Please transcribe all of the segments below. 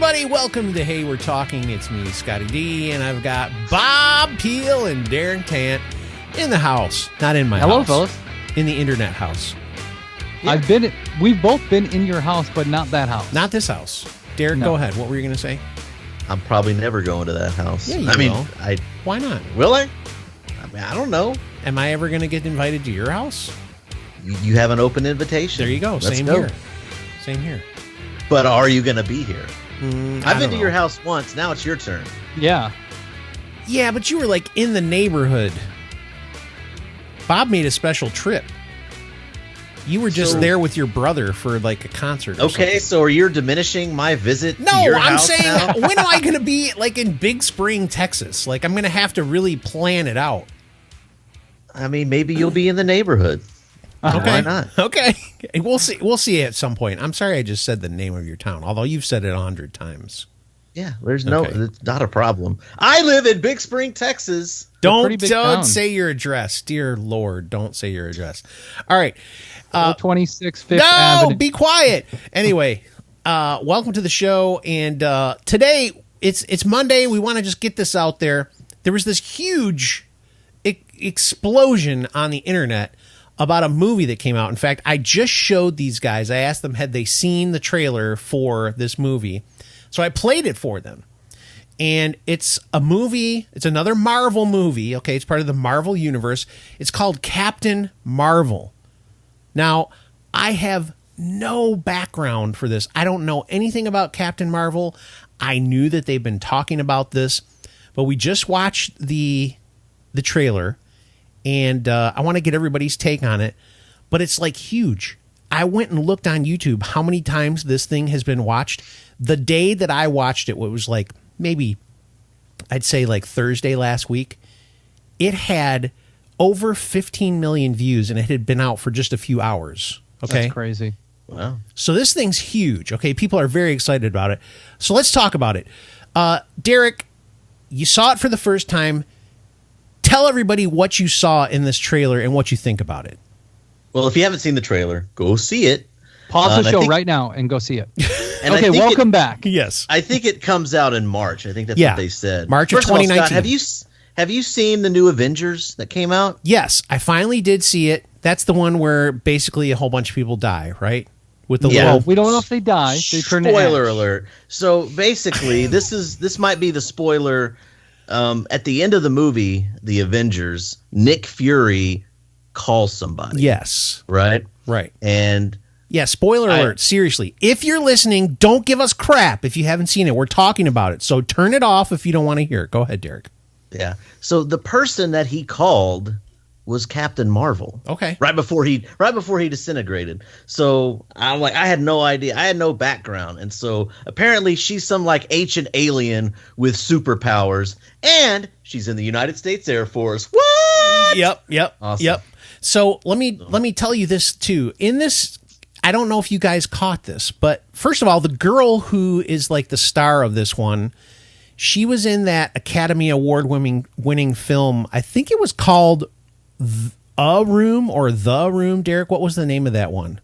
everybody. Welcome to Hey, We're Talking. It's me, Scotty D, and I've got Bob Peel and Darren Tant in the house. Not in my house. Hello, fellas. In the internet house. Yeah. We've both been in your house, but not that house. Not this house. Derek, No. Go ahead. What were you going to say? I'm probably never going to that house. Yeah, you will. Why not? Will I? I mean, I don't know. Am I ever going to get invited to your house? You have an open invitation. There you go. Let's Same go. here. Same here. But are you going to be here? I've I've been to your house once. Now it's your turn. Yeah. Yeah, but you were like in the neighborhood. Bob made a special trip. You were just there with your brother for like a concert. Or Okay, something. so you're diminishing my visit to No, your I'm house saying, now? when am I going to be like in Big Spring, Texas? Like, I'm going to have to really plan it out. I mean, maybe you'll be in the neighborhood. Okay. Why not? Okay. We'll see. We'll see at some point. I'm sorry I just said the name of your town, although you've said it 100 times. Yeah, it's not a problem. I live in Big Spring, Texas. pretty big Don't town. say your address. Dear Lord, don't say your address. All right. 26 Fifth No, Avenue. be quiet. Anyway, welcome to the show. And today, it's Monday. We want to just get this out there. There was this huge explosion on the internet about a movie that came out. In fact, I just showed these guys. I asked them, had they seen the trailer for this movie? So I played it for them. And it's a movie. It's another Marvel movie. Okay, it's part of the Marvel universe. It's called Captain Marvel. Now, I have no background for this. I don't know anything about Captain Marvel. I knew that they've been talking about this, but we just watched the trailer, and I want to get everybody's take on it. But it's like huge. I went and looked on YouTube how many times this thing has been watched. The day that I watched it, what was like maybe, I'd say like Thursday last week, it had over 15 million views, and it had been out for just a few hours. Okay. That's crazy. Wow. So this thing's huge. Okay. People are very excited about it. So let's talk about it. Derek, you saw it for the first time. Tell everybody what you saw in this trailer and what you think about it. Well, if you haven't seen the trailer, go see it. Pause And the I show think- right now and go see it. And I Okay, think welcome back. Yes. I think it comes out in March. I think that's Yeah. what they said. March of First all, 2019. Scott, have you seen the new Avengers that came out? Yes. I finally did see it. That's the one where basically a whole bunch of people die, right? With the Yeah. little. Well, we don't know if they die. They turn to Spoiler ash. alert. So basically, this might be the spoiler. At the end of the movie, The Avengers, Nick Fury calls somebody. Yes. Right? Right. And Yeah, spoiler alert. Seriously. If you're listening, don't give us crap if you haven't seen it. We're talking about it. So turn it off if you don't want to hear it. Go ahead, Derek. yeah. So the person that he called was Captain Marvel. Okay. Right before he disintegrated. So I'm like, I had no idea. I had no background. And so apparently she's some like ancient alien with superpowers, and she's in the United States Air Force. What? Yep. Awesome. Yep. So let me tell you this too. In this, I don't know if you guys caught this, but first of all, the girl who is like the star of this one, she was in that Academy Award winning film. I think it was called A Room or The Room. Derek, what was the name of that one?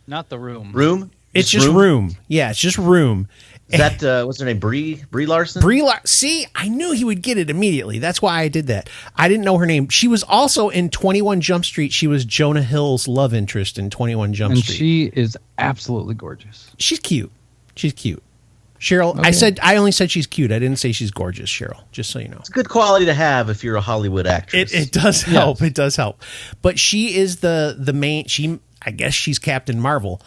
Not the room. Room? It's just Room. Yeah, it's just Room. Is that what's her name? Brie Larson? See, I knew he would get it immediately. That's why I did that. I didn't know her name. She was also in 21 Jump Street. She was Jonah Hill's love interest in 21 Jump And Street. she is absolutely gorgeous. She's cute. Cheryl, Okay. I only said she's cute. I didn't say she's gorgeous, Cheryl, just so you know. It's a good quality to have if you're a Hollywood actress. It does help. It does help. But she is the main, I guess she's Captain Marvel.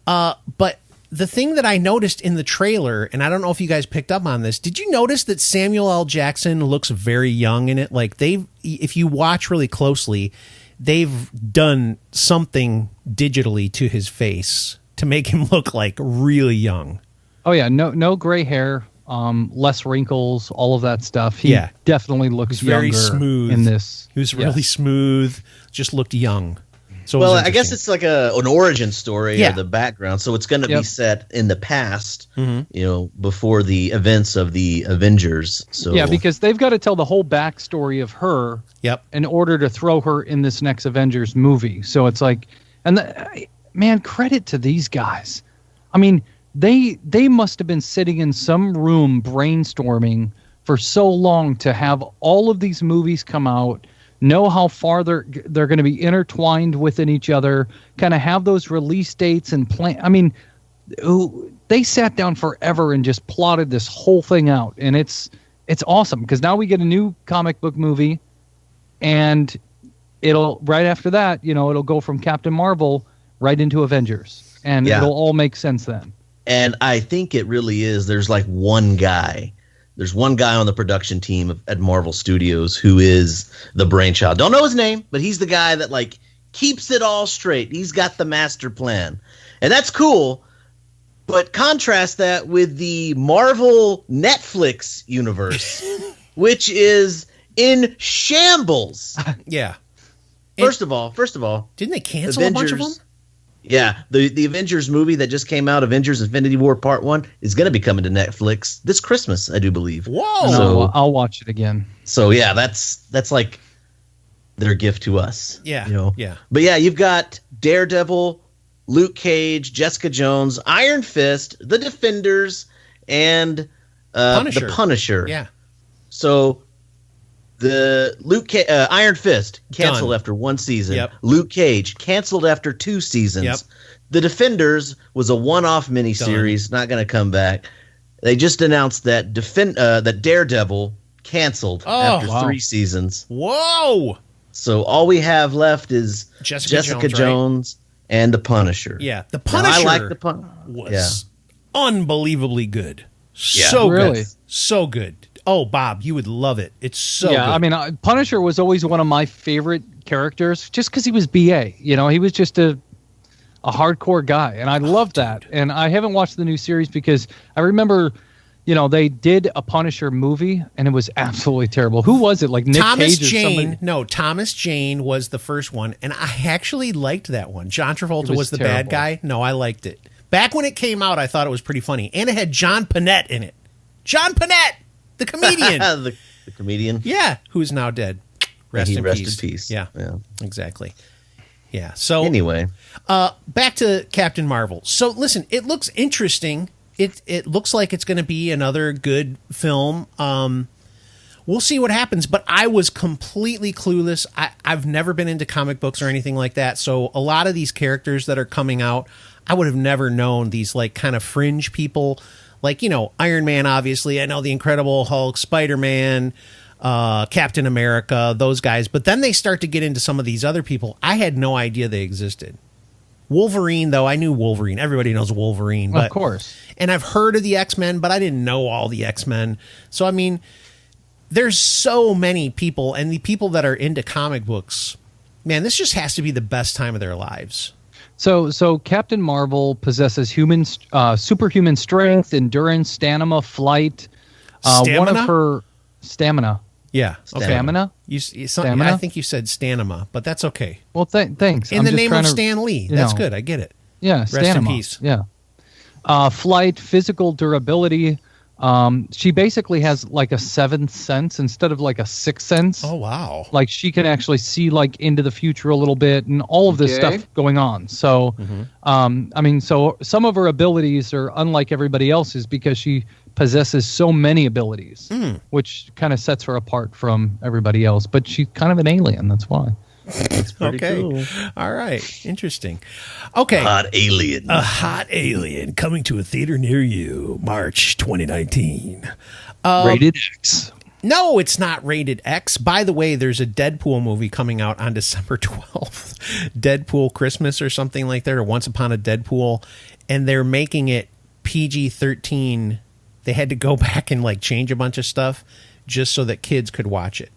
But the thing that I noticed in the trailer, and I don't know if you guys picked up on this, did you notice that Samuel L. Jackson looks very young in it? Like if you watch really closely, they've done something digitally to his face to make him look like really young. Oh yeah, no gray hair, less wrinkles, all of that stuff. He definitely looks very younger smooth in this. He was really smooth, just looked young. So it Well, was I guess interesting. it's like an origin story Yeah. or the background. So it's going to be Yep. set in the past, before the events of the Avengers. So Yeah, because they've got to tell the whole backstory of her in order to throw her in this next Avengers movie. So it's like, man, credit to these guys. I mean, they must have been sitting in some room brainstorming for so long to have all of these movies come out, know how far they're going to be intertwined within each other, kind of have those release dates and plan. I mean, they sat down forever and just plotted this whole thing out, and it's awesome because now we get a new comic book movie, and it'll right after that, it'll go from Captain Marvel right into Avengers, and it'll all make sense then. And I think it really is. There's like one guy. There's one guy on the production team at Marvel Studios who is the brainchild. Don't know his name, but he's the guy that like keeps it all straight. He's got the master plan. And that's cool. But contrast that with the Marvel Netflix universe, which is in shambles. Yeah. First of all, didn't they cancel a bunch of them? Yeah, the Avengers movie that just came out, Avengers Infinity War Part 1, is going to be coming to Netflix this Christmas, I do believe. Whoa! So, I'll watch it again. So, yeah, that's like their gift to us. Yeah, yeah. But, yeah, you've got Daredevil, Luke Cage, Jessica Jones, Iron Fist, The Defenders, and the Punisher. Yeah. So the Iron Fist canceled after one season. Yep. Luke Cage canceled after 2 seasons. Yep. The Defenders was a one-off miniseries, not going to come back. They just announced that that Daredevil canceled after 3 seasons. Whoa! So all we have left is Jessica Jones and the Punisher. Yeah, the Punisher. Now, I like the Punisher. Was unbelievably good. Yeah. So really? good. So good. Oh, Bob, you would love it. It's so good. I mean, Punisher was always one of my favorite characters just because he was BA. He was just a hardcore guy, and I loved that. And I haven't watched the new series because I remember, they did a Punisher movie, and it was absolutely terrible. Who was it? Like Nick Thomas Cage or Jane. somebody? No, Thomas Jane was the first one, and I actually liked that one. John Travolta was was the bad terrible. guy. No, I liked it. Back when it came out, I thought it was pretty funny, and it had John Panette in it. John Panette! The comedian. the comedian. Yeah, who's now dead. Rest in peace. Yeah, exactly. Yeah. So anyway, back to Captain Marvel. So listen, it looks interesting. It looks like it's going to be another good film. We'll see what happens. But I was completely clueless. I've never been into comic books or anything like that. So a lot of these characters that are coming out, I would have never known. These like kind of fringe people. Like, Iron Man, obviously. I know the Incredible Hulk, Spider-Man, Captain America, those guys. But then they start to get into some of these other people. I had no idea they existed. Wolverine, though, I knew Wolverine. Everybody knows Wolverine. But, of course. And I've heard of the X-Men, but I didn't know all the X-Men. So, I mean, there's so many people. And the people that are into comic books, man, this just has to be the best time of their lives. So Captain Marvel possesses superhuman strength, endurance, stamina, flight. One of her stamina. Yeah. Okay. Stamina? Stamina? I think you said stamina, but that's okay. Well, thanks. In the name of Stan Lee. That's good. I get it. Yeah, Rest stamina. in peace. Yeah. Flight, physical durability. She basically has like a 7th sense instead of like a 6th sense. Oh, wow. Like she can actually see like into the future a little bit and all of this stuff going on. So, so some of her abilities are unlike everybody else's because she possesses so many abilities, which kind of sets her apart from everybody else. But she's kind of an alien. That's why. That's pretty cool. All right. Interesting. Okay. Hot alien. A hot alien coming to a theater near you, March 2019. Rated X. No, it's not rated X. By the way, there's a Deadpool movie coming out on December 12th. Deadpool Christmas or something like that, or Once Upon a Deadpool. And they're making it PG-13. They had to go back and like change a bunch of stuff just so that kids could watch it.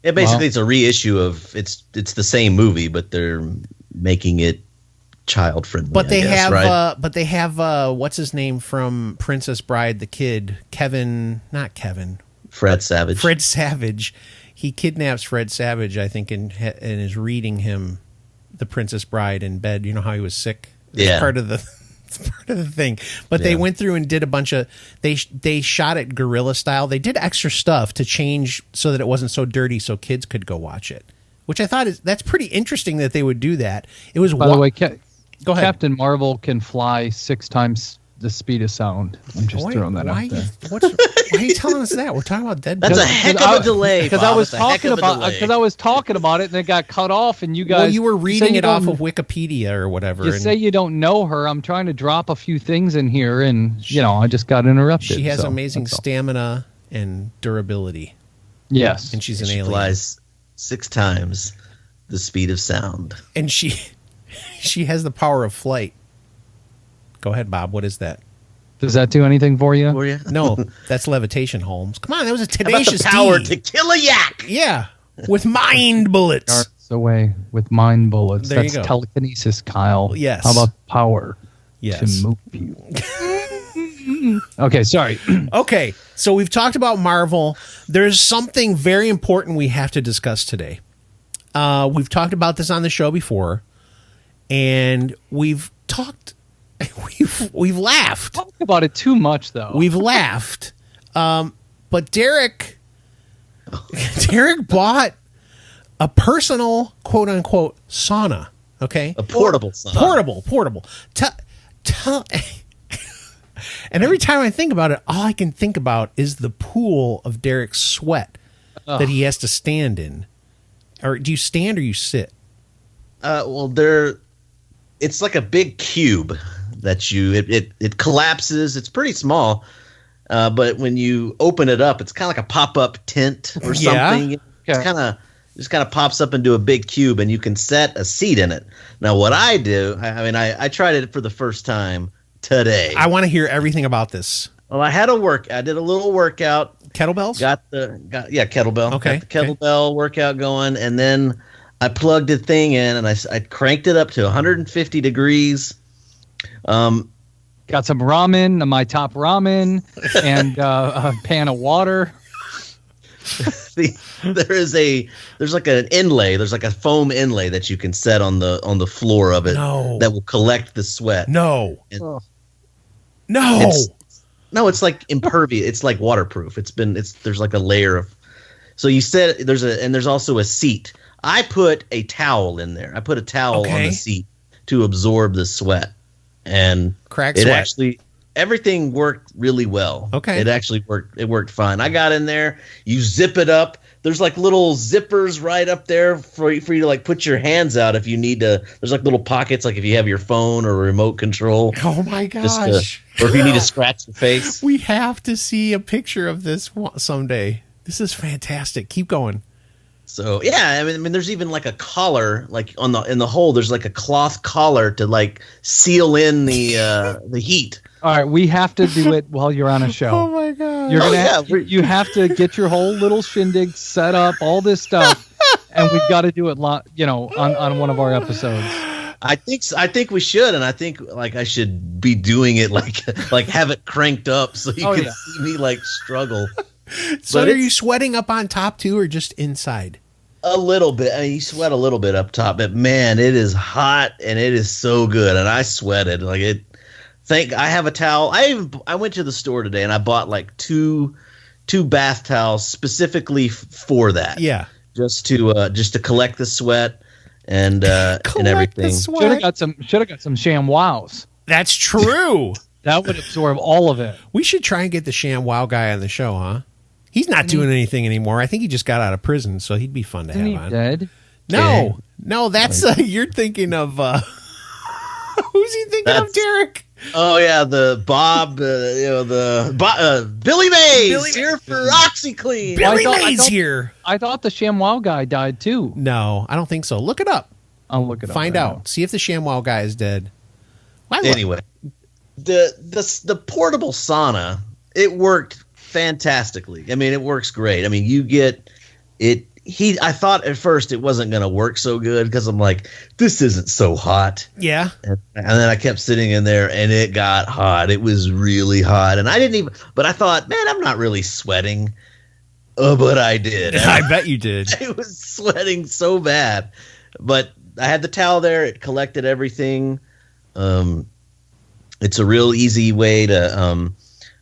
Yeah, basically, it's a reissue of it's the same movie, but they're making it child friendly. But they have, right? But they have, what's his name from Princess Bride? The kid, not Kevin, Fred Savage. Fred Savage. He kidnaps Fred Savage, I think, and is reading him The Princess Bride in bed. You know how he was sick. It's part of the thing. But they went through and did a bunch of they shot it guerrilla style. They did extra stuff to change so that it wasn't so dirty so kids could go watch it, which I thought that's pretty interesting that they would do that. It was By the way, go ahead. Captain Marvel can fly 6 times the speed of sound. I'm just throwing that out there. Why are you telling us that? We're talking about Deadpool. That's a heck of a delay. Because I was talking about it, and it got cut off, and you guys. Well, you were reading it off of Wikipedia or whatever. You say you don't know her. I'm trying to drop a few things in here, and I just got interrupted. She has amazing stamina and durability. Yes, and she's an alien. She flies 6 times the speed of sound, and she has the power of flight. Go ahead, Bob. What is that? Does that do anything for you? No, that's levitation, Holmes. Come on, that was a tenacious power to kill a yak. Yeah, with mind bullets. Starts away with mind bullets. There that's you go. Telekinesis, Kyle. Yes. How about power? Yes. To move you. Okay, sorry. Okay, so we've talked about Marvel. There's something very important we have to discuss today. We've talked about this on the show before, and we've laughed. Talk about it too much, though. We've laughed. But Derek bought a personal, quote unquote, sauna. Okay. A portable sauna. Portable. And every time I think about it, all I can think about is the pool of Derek's sweat that he has to stand in. Or do you stand or you sit? It's like a big cube that it collapses. It's pretty small, but when you open it up, it's kind of like a pop-up tent or something. Yeah. It just kind of pops up into a big cube, and you can set a seat in it. Now, what I do, I tried it for the first time today. I want to hear everything about this. Well, I did a little workout. Kettlebells? Kettlebell. Okay. Got the kettlebell workout going, and then I plugged the thing in, and I cranked it up to 150 degrees. Got some ramen, my top ramen, and a pan of water. There's like an inlay. There's like a foam inlay that you can set on the floor of it that will collect the sweat. No. It's like impervious. It's like waterproof. There's like a layer of. So you said there's also a seat. I put a towel in there. I put a towel on the seat to absorb the sweat, and everything worked really well. Okay, it actually worked. It worked fine. I got in there. You zip it up. There's like little zippers right up there for you to like put your hands out if you need to. There's like little pockets, like if you have your phone or remote control. Oh my gosh! Or if you need to scratch your face. We have to see a picture of this someday. This is fantastic. Keep going. So yeah, I mean, there's even like a collar, like in the hole. There's like a cloth collar to like seal in the heat. All right, we have to do it while you're on a show. Oh my god! You have to get your whole little shindig set up, all this stuff, and we've got to do it, on one of our episodes. I think we should, and I think like I should be doing it like have it cranked up so you can see me like struggle. So are you sweating up on top too, or just inside? A little bit. I mean, you sweat a little bit up top, but man, it is hot and it is so good. And I sweated like it. I have a towel. I went to the store today and I bought like two bath towels specifically for that. Yeah, just to collect the sweat and everything. Should have got some ShamWows. That's true. That would absorb all of it. We should try and get the ShamWow guy on the show, huh? He's not doing anything anymore. I think he just got out of prison, so he'd be fun to have on. Dead? No, that's you're thinking of. Who's he thinking of, Derek? Oh yeah, the Bob, Billy Mays here for OxyClean. Billy Mays here. I thought the ShamWow guy died too. No, I don't think so. Look it up. I'll look it up. Find out. Now. See if the ShamWow guy is dead. Anyway, the portable sauna, it worked fantastically. I mean, it works great. I mean, you get it. I thought at first it wasn't going to work so good because I'm like, this isn't so hot. Yeah. And then I kept sitting in there and it got hot. It was really hot. And but I thought, man, I'm not really sweating. Oh, but I did. I bet you did. I was sweating so bad. But I had the towel there. It collected everything. It's a real easy way to,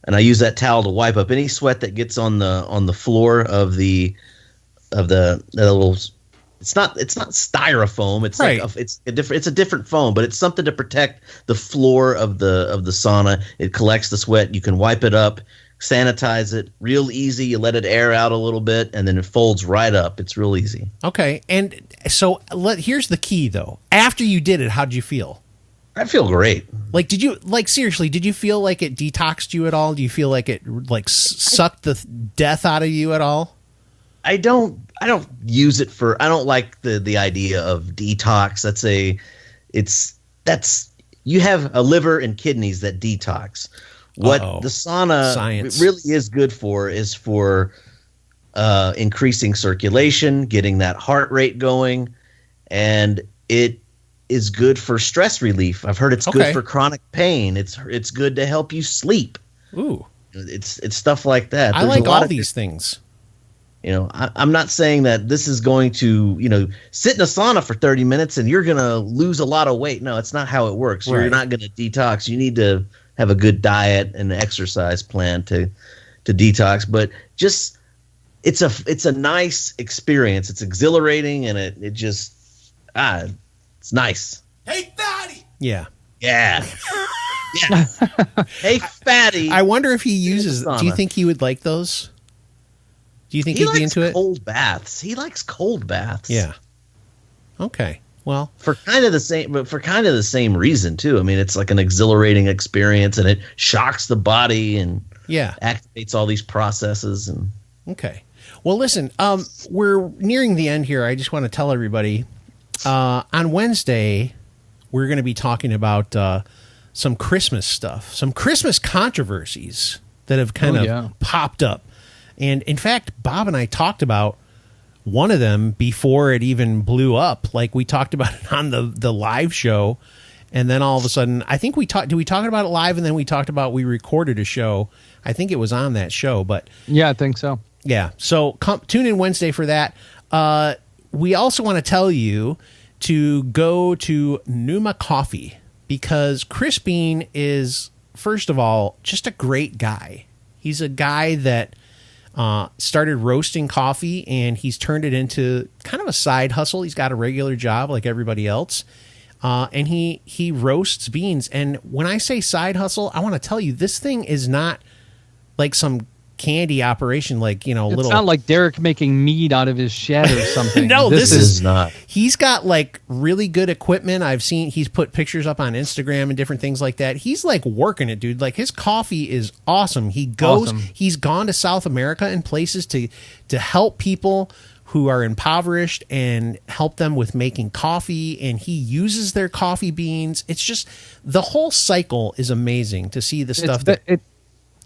and I use that towel to wipe up any sweat that gets on the floor of the little it's not styrofoam. It's right. like it's a different foam, but it's something to protect the floor of the sauna. It collects the sweat. You can wipe it up, sanitize it real easy. You let it air out a little bit, and then it folds right up. It's real easy. Okay, and so here's the key though. After you did it, how did you feel? I feel great. Like, seriously, did you feel like it detoxed you at all? Do you feel like it like sucked the death out of you at all? I don't use it for. I don't like the idea of detox. That's you have a liver and kidneys that detox. What the sauna really is good for is for increasing circulation, getting that heart rate going, and it is good for stress relief. I've heard it's good for chronic pain. It's good to help you sleep. Ooh, it's stuff like that. I like all these things. I'm not saying that this is going to, sit in a sauna for 30 minutes and you're going to lose a lot of weight. No, it's not how it works. Right. You're not going to detox. You need to have a good diet and exercise plan to detox. But just it's a nice experience. It's exhilarating and it just it's nice. Hey, fatty. Yeah. Yeah. Yeah. Hey, fatty. I wonder if he uses. Do you think he would like those? Do you think he'd be into it? Cold baths. He likes cold baths. Yeah. Okay. Well, for kind of the same reason too. I mean, it's like an exhilarating experience, and it shocks the body and activates all these processes. And okay. Well, listen. We're nearing the end here. I just want to tell everybody. On Wednesday, we're going to be talking about some Christmas stuff, some Christmas controversies that have kind of popped up. And in fact, Bob and I talked about one of them before it even blew up. Like we talked about it on the live show. And then all of a sudden, I think we talked about it live, and then we talked about we recorded a show. I think it was on that show, but yeah, I think so. Yeah. So tune in Wednesday for that. We also want to tell you to go to Numa Coffee because Chris Bean is, first of all, just a great guy. He's a guy that started roasting coffee, and he's turned it into kind of a side hustle. He's got a regular job like everybody else, and he roasts beans. And when I say side hustle, I want to tell you this thing is not like some candy operation, like it's not like Derek making mead out of his shed or something. No, this is not. He's got like really good equipment. I've seen he's put pictures up on Instagram and different things like that. He's like working it, dude. Like his coffee is awesome. He's gone to South America and places to help people who are impoverished and help them with making coffee, and he uses their coffee beans. It's just the whole cycle is amazing to see the stuff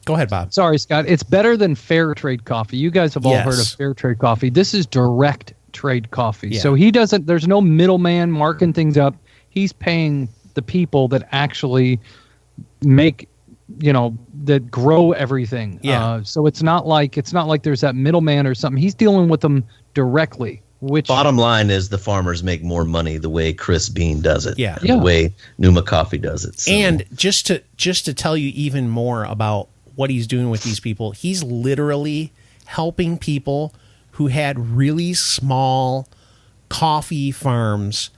Go ahead, Bob. Sorry, Scott. It's better than fair trade coffee. You guys have all heard of fair trade coffee. This is direct trade coffee. Yeah. So there's no middleman marking things up. He's paying the people that actually make, that grow everything. Yeah. So it's not like there's that middleman or something. He's dealing with them directly. Which bottom line is the farmers make more money the way Chris Bean does it. Yeah. The way Numa Coffee does it. So. And just to tell you even more about what he's doing with these people, he's literally helping people who had really small coffee farms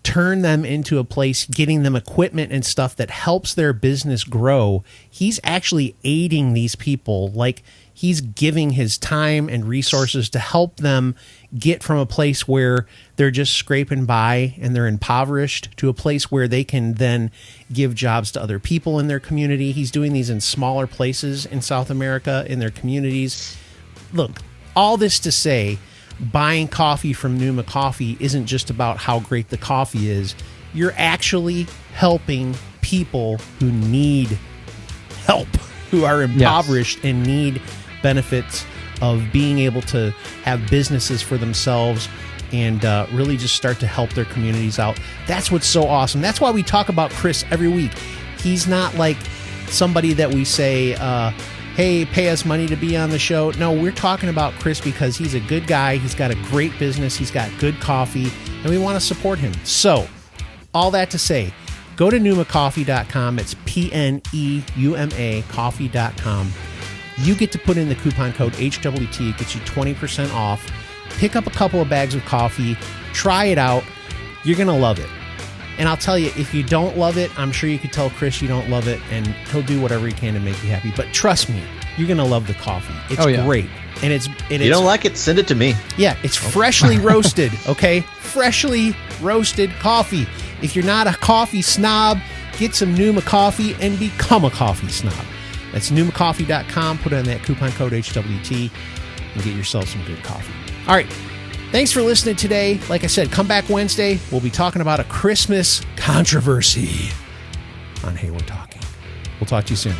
turn them into a place, getting them equipment and stuff that helps their business grow. He's actually aiding these people. Like he's giving his time and resources to help them get from a place where they're just scraping by and they're impoverished to a place where they can then give jobs to other people in their community. He's doing these in smaller places in South America, in their communities. Look, all this to say, buying coffee from Numa Coffee isn't just about how great the coffee is. You're actually helping people who need help, who are impoverished and need benefits of being able to have businesses for themselves and really just start to help their communities out. That's what's so awesome. That's why we talk about Chris every week. He's not like somebody that we say, hey, pay us money to be on the show. No, we're talking about Chris because he's a good guy. He's got a great business. He's got good coffee, and we want to support him. So, all that to say, go to NumaCoffee.com. It's PNEUMA coffee.com. You get to put in the coupon code HWT. It gets you 20% off Pick up a couple of bags of coffee. Try it out. You're going to love it. And I'll tell you, if you don't love it, I'm sure you could tell Chris you don't love it, and he'll do whatever he can to make you happy. But trust me, you're going to love the coffee. It's great. And it's you don't like it, send it to me. Yeah, it's freshly roasted, okay? Freshly roasted coffee. If you're not a coffee snob, get some Numa coffee and become a coffee snob. That's numacoffee.com. Put in that coupon code HWT and get yourself some good coffee. All right. Thanks for listening today. Like I said, come back Wednesday. We'll be talking about a Christmas controversy on Hey We're Talking. We'll talk to you soon.